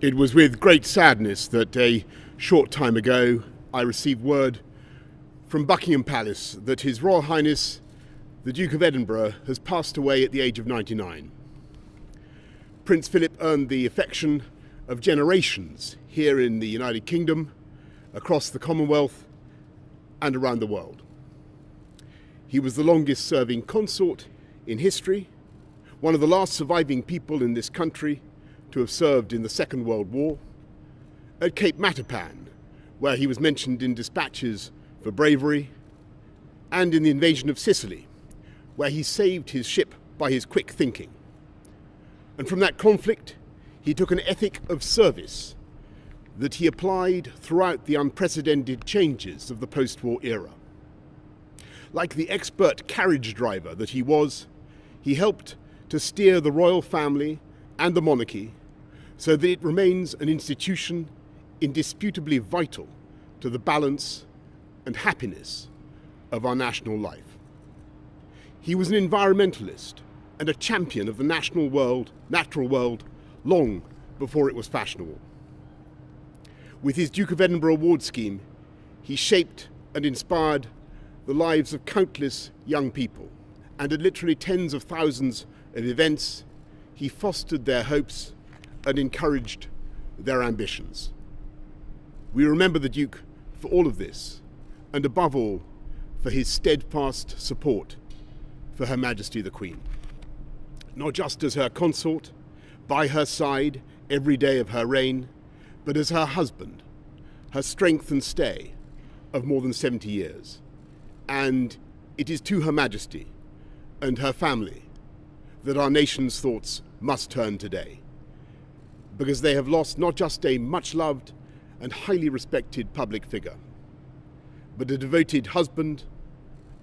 It was with great sadness that a short time ago I received word from Buckingham Palace that His Royal Highness the Duke of Edinburgh has passed away at the age of 99. Prince Philip earned the affection of generations here in the United Kingdom, across the Commonwealth and around the world. He was the longest serving consort in history, one of the last surviving people in this country to have served in the Second World War, at Cape Matapan, where he was mentioned in dispatches for bravery, and in the invasion of Sicily, where he saved his ship by his quick thinking. And from that conflict, he took an ethic of service that he applied throughout the unprecedented changes of the post-war era. Like the expert carriage driver that he was, he helped to steer the royal family and the monarchy so that it remains an institution indisputably vital to the balance and happiness of our national life. He was an environmentalist and a champion of the natural world, long before it was fashionable. With his Duke of Edinburgh award scheme, he shaped and inspired the lives of countless young people, and at literally tens of thousands of events, he fostered their hopes and encouraged their ambitions. We remember the Duke for all of this, and above all, for his steadfast support for Her Majesty the Queen. Not just as her consort, by her side every day of her reign, but as her husband, her strength and stay of more than 70 years. And it is to Her Majesty and her family that our nation's thoughts must turn today, because they have lost not just a much-loved and highly respected public figure, but a devoted husband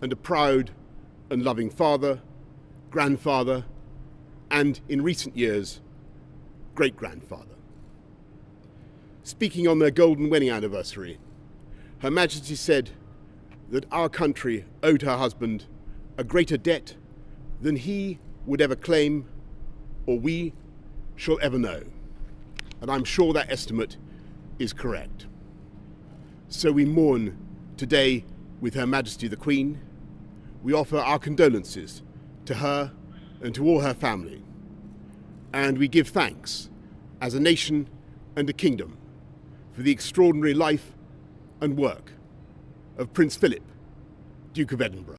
and a proud and loving father, grandfather, and in recent years, great-grandfather. Speaking on their golden wedding anniversary, Her Majesty said that our country owed her husband a greater debt than he would ever claim or we shall ever know. And I'm sure that estimate is correct. So we mourn today with Her Majesty the Queen. We offer our condolences to her and to all her family. And we give thanks as a nation and a kingdom for the extraordinary life and work of Prince Philip, Duke of Edinburgh.